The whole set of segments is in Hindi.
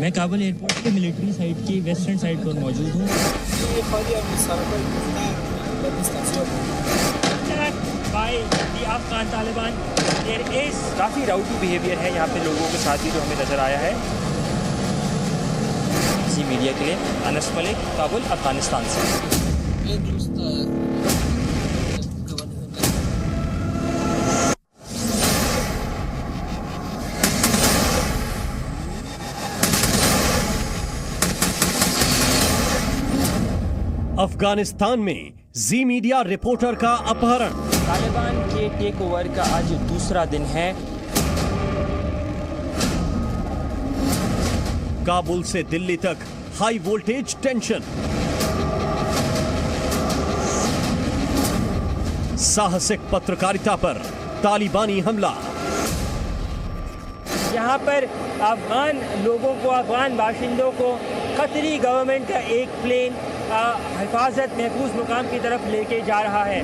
मैं काबुल एयरपोर्ट के मिलिट्री साइड की वेस्टर्न साइड पर मौजूद हूँ। अफगान तालिबान देयर इज काफ़ी राउटी बिहेवियर है यहाँ पे लोगों के साथ ही जो हमें नज़र आया है। जी मीडिया के लिए अनस मलिक, काबुल, अफगानिस्तान से। अफगानिस्तान में जी मीडिया रिपोर्टर का अपहरण। तालिबान के टेक ओवर का आज दूसरा दिन है। काबुल से दिल्ली तक हाई वोल्टेज टेंशन। साहसिक पत्रकारिता पर तालिबानी हमला। यहाँ पर अफगान लोगों को, अफगान बाशिंदों को कतरी गवर्नमेंट का एक प्लेन हिफाजत महफूज मुकाम की तरफ लेके जा रहा है।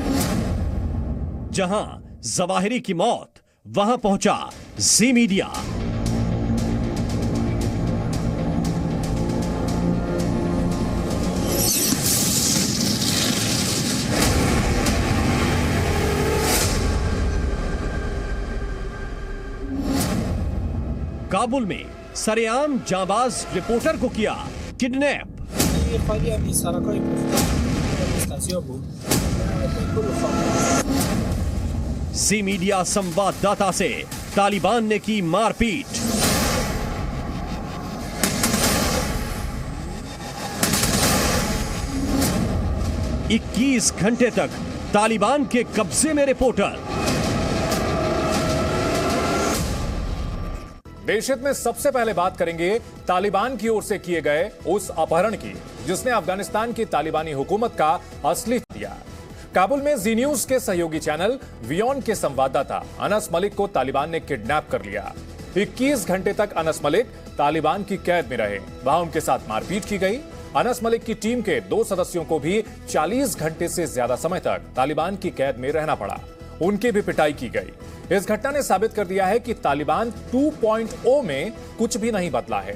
जहां जवाहिरी की मौत, वहां पहुंचा जी मीडिया। काबुल में सरेआम जांबाज रिपोर्टर को किया किडनैप। जी मीडिया संवाददाता से तालिबान ने की मारपीट। इक्कीस घंटे तक तालिबान के कब्जे में रिपोर्टर। देशहित में सबसे पहले बात करेंगे तालिबान की ओर से किए गए उस अपहरण की, जिसने अफगानिस्तान की तालिबानी हुकूमत का असली दिया। काबुल में जी न्यूज के सहयोगी चैनल वियॉन के संवाददाता अनस मलिक को तालिबान ने किडनैप कर लिया। 21 घंटे तक अनस मलिक तालिबान की कैद में रहे। वहां उनके साथ मारपीट की गई। अनस मलिक की टीम के 2 सदस्यों को भी 40 घंटे से ज्यादा समय तक तालिबान की कैद में रहना पड़ा। उनकी भी पिटाई की गई। इस घटना ने साबित कर दिया है कि तालिबान 2.0 में कुछ भी नहीं बदला है।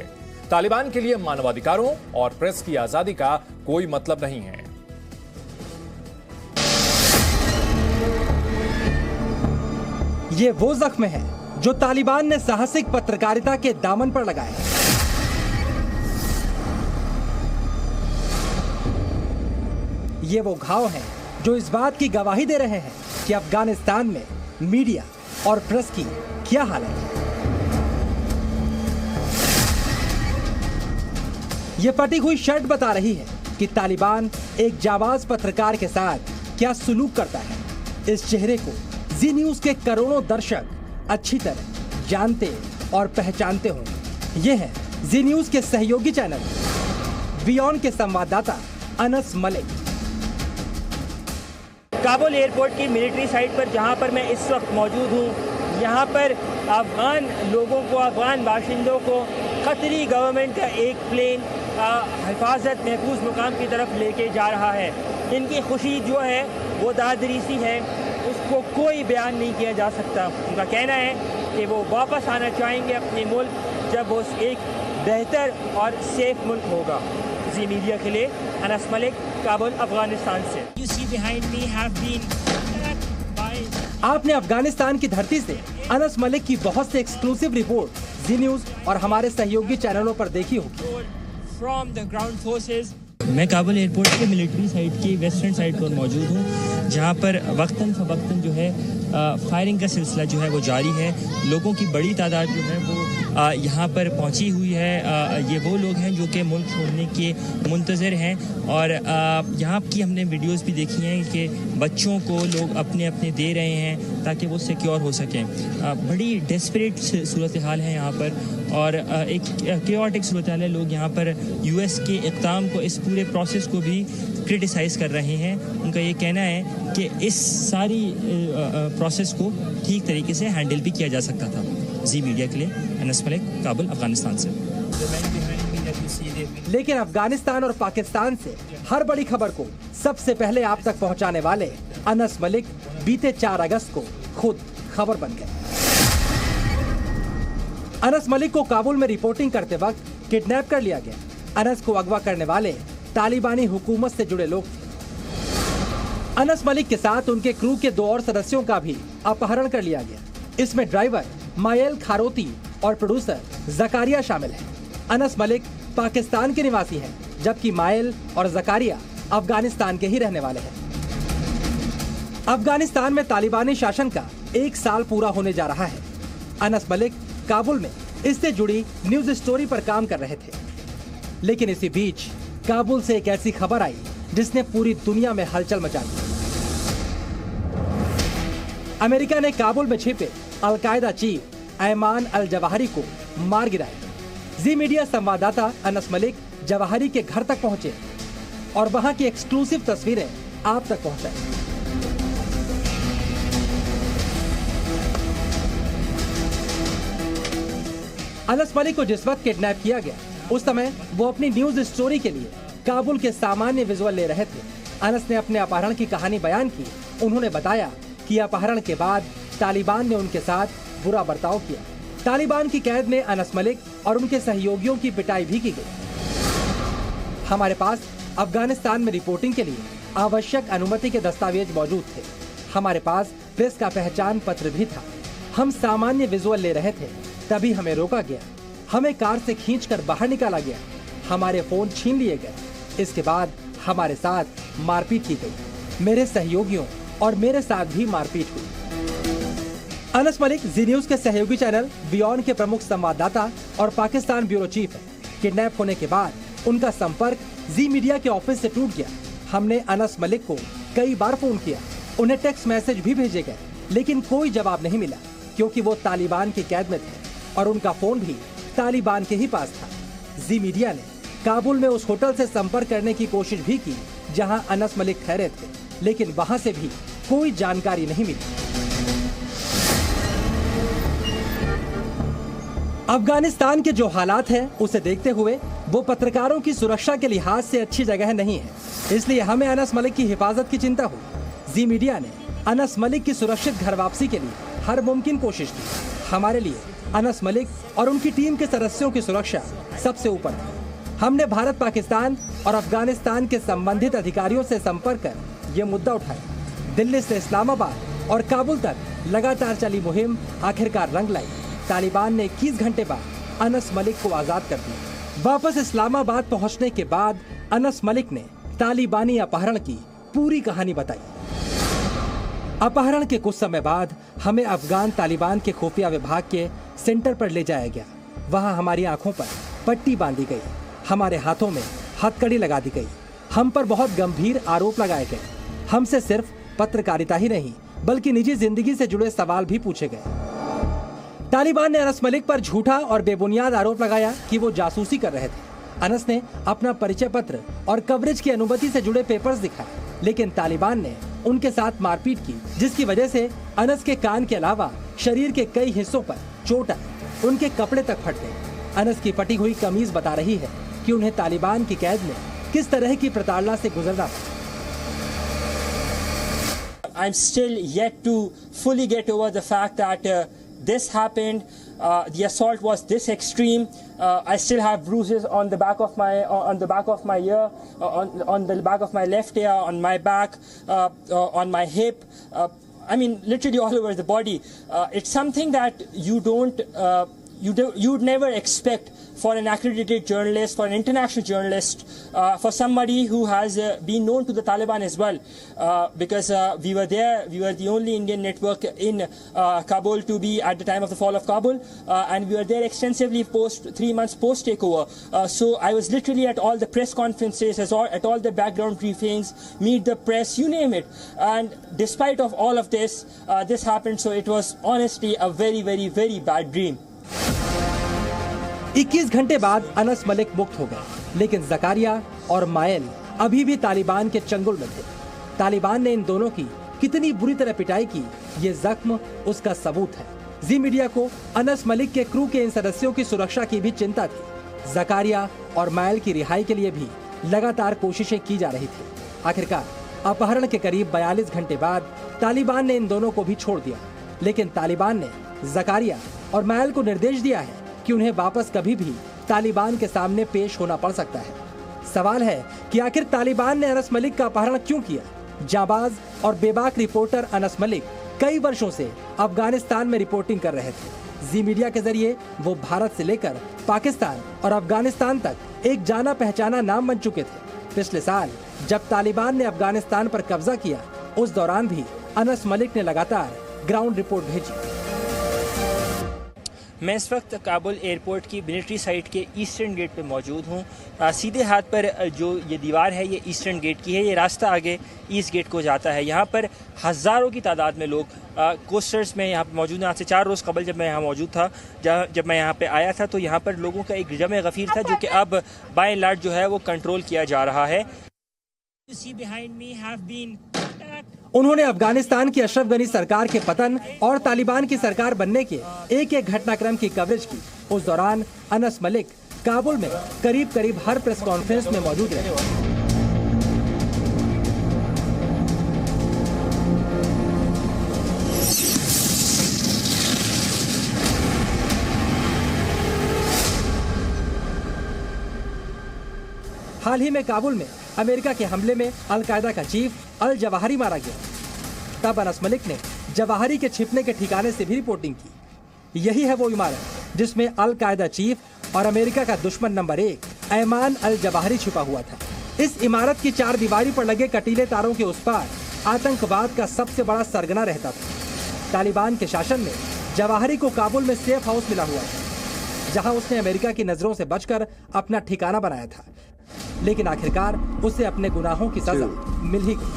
तालिबान के लिए मानवाधिकारों और प्रेस की आजादी का कोई मतलब नहीं है। ये वो जख्म है जो तालिबान ने साहसिक पत्रकारिता के दामन पर लगाए। ये वो घाव हैं जो इस बात की गवाही दे रहे हैं कि अफगानिस्तान में मीडिया और प्रेस की क्या हालत है। यह फटी हुई शर्ट बता रही है कि तालिबान एक जाबाज पत्रकार के साथ क्या सलूक करता है। इस चेहरे को जी न्यूज के करोड़ों दर्शक अच्छी तरह जानते और पहचानते होंगे। ये है जी न्यूज के सहयोगी चैनल वियॉन के संवाददाता अनस मलिक। काबुल एयरपोर्ट की मिलिट्री साइट पर जहां पर मैं इस वक्त मौजूद हूं, यहां पर अफगान लोगों को, अफगान बाशिंदों को कतरी गवर्नमेंट का एक प्लेन हिफाजत महफूज मुकाम की तरफ लेके जा रहा है। इनकी खुशी जो है वो दादरी सी है, उसको कोई बयान नहीं किया जा सकता। उनका कहना है कि वो वापस आना चाहेंगे अपने मुल्क जब वो एक बेहतर और सेफ मुल्क होगा। जी मीडिया के लिए अनस मलिक, काबुल, अफगानिस्तान से। आपने अफगानिस्तान की धरती से अनस मलिक की बहुत से एक्सक्लूसिव रिपोर्ट जी न्यूज और हमारे सहयोगी चैनलों पर देखी होगी। फ्रॉम द ग्राउंड फोर्सेस मैं काबुल एयरपोर्ट के मिलिट्री साइड की वेस्टर्न साइड पर मौजूद हूँ, जहाँ पर वक्तन फवक्तन जो है फायरिंग का सिलसिला जो है वो जारी है। लोगों की बड़ी तादाद जो है वो यहाँ पर पहुँची हुई है। ये वो लोग हैं जो कि मुल्क छोड़ने के मुंतज़र हैं और यहाँ की हमने वीडियोस भी देखी हैं कि बच्चों को लोग अपने अपने दे रहे हैं ताकि वो सिक्योर हो सकें। बड़ी डेस्परेट सूरत हाल है यहाँ पर और एक केओटिक सूरत हाल है। लोग यहाँ पर US के इक़दाम को, इस पूरे प्रोसेस को भी क्रिटिसाइज़ कर रहे हैं। उनका ये कहना है कि इस सारी प्रोसेस को ठीक तरीके से हैंडल भी किया जा सकता था। जी मीडिया के लिए अनस मलिक, काबुल, अफगानिस्तान से। लेकिन अफगानिस्तान और पाकिस्तान से हर बड़ी खबर को सबसे पहले आप तक पहुंचाने वाले अनस मलिक बीते 4 अगस्त को खुद खबर बन गए। अनस मलिक को काबुल में रिपोर्टिंग करते वक्त किडनैप कर लिया गया। अनस को अगवा करने वाले तालिबानी हुकूमत से जुड़े लोग थे। अनस मलिक के साथ उनके क्रू के 2 और सदस्यों का भी अपहरण कर लिया गया। इसमें ड्राइवर मायल खारोती और प्रोड्यूसर जकारिया शामिल हैं। अनस मलिक पाकिस्तान के निवासी हैं, जबकि मायल और जकारिया अफगानिस्तान के ही रहने वाले हैं। अफगानिस्तान में तालिबानी शासन का 1 साल पूरा होने जा रहा है। अनस मलिक काबुल में इससे जुड़ी न्यूज स्टोरी पर काम कर रहे थे, लेकिन इसी बीच काबुल से एक ऐसी खबर आई जिसने पूरी दुनिया में हलचल मचा दी। अमेरिका ने काबुल में छिपे अलकायदा चीफ ऐमान अल जवाहरी को मार गिराया। जी मीडिया संवाददाता अनस मलिक जवाहरी के घर तक पहुंचे और वहां की एक्सक्लूसिव तस्वीरें आप तक पहुंचाई। अनस मलिक को जिस वक्त किडनैप किया गया, उस समय वो अपनी न्यूज स्टोरी के लिए काबुल के सामान्य विजुअल ले रहे थे। अनस ने अपने अपहरण की कहानी बयान की। उन्होंने बताया कि अपहरण के बाद तालिबान ने उनके साथ बुरा बर्ताव किया। तालिबान की कैद में अनस मलिक और उनके सहयोगियों की पिटाई भी की गई। हमारे पास अफगानिस्तान में रिपोर्टिंग के लिए आवश्यक अनुमति के दस्तावेज मौजूद थे। हमारे पास प्रेस का पहचान पत्र भी था। हम सामान्य विजुअल ले रहे थे, तभी हमें रोका गया। हमें कार से खींचकर बाहर निकाला गया। हमारे फोन छीन लिए गए। इसके बाद हमारे साथ मारपीट की गई। मेरे सहयोगियों और मेरे साथ भी मारपीट हुई। अनस मलिक जी न्यूज के सहयोगी चैनल बियॉन्ड के प्रमुख संवाददाता और पाकिस्तान ब्यूरो चीफ है। किडनैप होने के बाद उनका संपर्क जी मीडिया के ऑफिस से टूट गया। हमने अनस मलिक को कई बार फोन किया, उन्हें टेक्स्ट मैसेज भी भेजे गए, लेकिन कोई जवाब नहीं मिला, क्योंकि वो तालिबान की कैद में थे और उनका फोन भी तालिबान के ही पास था। जी मीडिया ने काबुल में उस होटल से संपर्क करने की कोशिश भी की जहां अनस मलिक ठहरे थे, लेकिन वहां से भी कोई जानकारी नहीं मिली। अफगानिस्तान के जो हालात हैं, उसे देखते हुए वो पत्रकारों की सुरक्षा के लिहाज से अच्छी जगह नहीं है। इसलिए हमें अनस मलिक की हिफाजत की चिंता हुई। जी मीडिया ने अनस मलिक की सुरक्षित घर वापसी के लिए हर मुमकिन कोशिश की। हमारे लिए अनस मलिक और उनकी टीम के सदस्यों की सुरक्षा सबसे ऊपर थी। हमने भारत, पाकिस्तान और अफगानिस्तान के संबंधित अधिकारियों से संपर्क कर ये मुद्दा उठाया। दिल्ली से इस्लामाबाद और काबुल तक लगातार चली मुहिम आखिरकार रंग लाई। तालिबान ने 21 घंटे बाद अनस मलिक को आजाद कर दिया। वापस इस्लामाबाद पहुंचने के बाद अनस मलिक ने तालिबानी अपहरण की पूरी कहानी बताई। अपहरण के कुछ समय बाद हमें अफगान तालिबान के खुफिया विभाग के सेंटर पर ले जाया गया। वहां हमारी आंखों पर पट्टी बांधी गई, हमारे हाथों में हथकड़ी लगा दी गई। हम पर बहुत गंभीर आरोप लगाए गए। हमसे सिर्फ पत्रकारिता ही नहीं, बल्कि निजी जिंदगी से जुड़े सवाल भी पूछे गए। तालिबान ने अनस मलिक पर झूठा और बेबुनियाद आरोप लगाया कि वो जासूसी कर रहे थे। अनस ने अपना परिचय पत्र और कवरेज की अनुमति से जुड़े पेपर्स दिखाए, लेकिन तालिबान ने उनके साथ मारपीट की, जिसकी वजह से अनस के कान के अलावा शरीर के कई हिस्सों पर चोट आई। उनके कपड़े तक फट गए। अनस की फटी हुई कमीज बता रही है कि उन्हें तालिबान की कैद में किस तरह की प्रताड़ना से गुजरना था। I'm still yet to fully get over the fact that this happened. The assault was this extreme. I still have bruises on the back of my ear, on the back of my left ear, on my back, on my hip. I mean, literally all over the body. It's something that you'd never expect for an accredited journalist, for an international journalist, for somebody who has been known to the Taliban as well, because we were there. We were the only Indian network in Kabul to be at the time of the fall of Kabul, and we were there extensively 3 months post takeover. So I was literally at all the press conferences, at all the background briefings, meet the press, you name it. And despite of all of this, this happened. So it was honestly a very, very, very bad dream. 21 घंटे बाद अनस मलिक मुक्त हो गए, लेकिन जकारिया और मायल अभी भी तालिबान के चंगुल में थे। तालिबान ने इन दोनों की कितनी बुरी तरह पिटाई की, ये जख्म उसका सबूत है। जी मीडिया को अनस मलिक के क्रू के इन सदस्यों की सुरक्षा की भी चिंता थी। जकारिया और मायल की रिहाई के लिए भी लगातार कोशिशें की जा रही थी। आखिरकार अपहरण के करीब 42 घंटे बाद तालिबान ने इन दोनों को भी छोड़ दिया, लेकिन तालिबान ने जकारिया और मायल को निर्देश दिया है कि उन्हें वापस कभी भी तालिबान के सामने पेश होना पड़ सकता है। सवाल है कि आखिर तालिबान ने अनस मलिक का अपहरण क्यों किया? जाबाज और बेबाक रिपोर्टर अनस मलिक कई वर्षों से अफगानिस्तान में रिपोर्टिंग कर रहे थे। जी मीडिया के जरिए वो भारत से लेकर पाकिस्तान और अफगानिस्तान तक एक जाना पहचाना नाम बन चुके थे। पिछले साल जब तालिबान ने अफगानिस्तान पर कब्जा किया, उस दौरान भी अनस मलिक ने लगातार ग्राउंड रिपोर्ट भेजी। मैं इस वक्त काबुल एयरपोर्ट की मिलिट्री साइट के ईस्टर्न गेट पर मौजूद हूँ। सीधे हाथ पर जो ये दीवार है, ये ईस्टर्न गेट की है। ये रास्ता आगे ईस्ट गेट को जाता है। यहाँ पर हज़ारों की तादाद में लोग कोस्टर्स में यहाँ पर मौजूद हैं। आज से 4 रोज़ कबल जब मैं यहाँ मौजूद था, जब मैं यहाँ पे आया था, तो यहाँ पर लोगों का एक जमे गफ़ीर था, जो कि अब बाय एंड लार्ज जो है वो कंट्रोल किया जा रहा है। उन्होंने अफगानिस्तान की अशरफ गनी सरकार के पतन और तालिबान की सरकार बनने के एक एक घटनाक्रम की कवरेज की। उस दौरान अनस मलिक काबुल में करीब हर प्रेस कॉन्फ्रेंस में मौजूद रहे। हाल ही में काबुल में अमेरिका के हमले में अलकायदा का चीफ अल जवाहिरी मारा गया। तब अनस मलिक ने जवाहिरी के छिपने के ठिकाने से भी रिपोर्टिंग की। यही है वो इमारत जिसमें अल कायदा चीफ और अमेरिका का दुश्मन नंबर 1 ऐमान अल जवाहिरी छुपा हुआ था। इस इमारत की 4 दीवारी पर लगे कटीले तारों के उस पार आतंकवाद का सबसे बड़ा सरगना रहता था। तालिबान के शासन में जवाहिरी को काबुल में सेफ हाउस मिला हुआ था, जहां उसने अमेरिका की नजरों से बचकर अपना ठिकाना बनाया था। लेकिन आखिरकार उसे अपने गुनाहों की सजा मिल ही गई।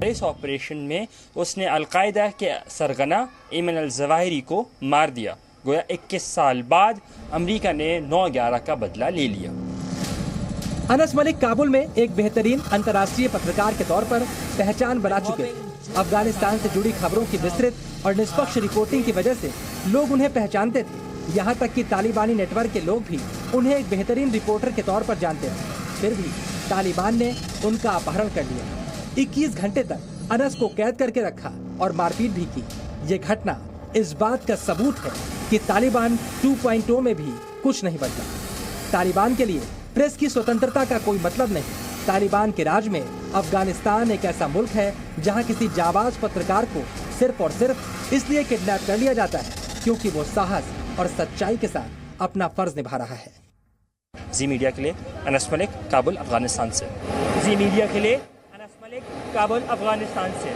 इस ऑपरेशन में उसने अलकायदा के सरगना ऐमान अल जवाहिरी को मार दिया। गोया 21 साल बाद अमेरिका ने 9/11 का बदला ले लिया। अनस मलिक काबुल में एक बेहतरीन अंतर्राष्ट्रीय पत्रकार के तौर पर पहचान बना चुके थे। अफगानिस्तान से जुड़ी खबरों की विस्तृत और निष्पक्ष रिपोर्टिंग की वजह से लोग उन्हें पहचानते थे। यहाँ तक कि तालिबानी नेटवर्क के लोग भी उन्हें एक बेहतरीन रिपोर्टर के तौर पर जानते थे। फिर भी तालिबान ने उनका अपहरण कर लिया। 21 घंटे तक अनस को कैद करके रखा और मारपीट भी की। ये घटना इस बात का सबूत है कि तालिबान 2.0 में भी कुछ नहीं बदला। तालिबान के लिए प्रेस की स्वतंत्रता का कोई मतलब नहीं। तालिबान के राज में अफगानिस्तान एक ऐसा मुल्क है जहां किसी जाबाज पत्रकार को सिर्फ और सिर्फ इसलिए किडनैप कर लिया जाता है क्योंकि वो साहस और सच्चाई के साथ अपना फर्ज निभा रहा है। जी मीडिया के लिए अनस मलिक, काबुल, अफगानिस्तान से। जी मीडिया के लिए अनस मलिक, काबुल, अफगानिस्तान से।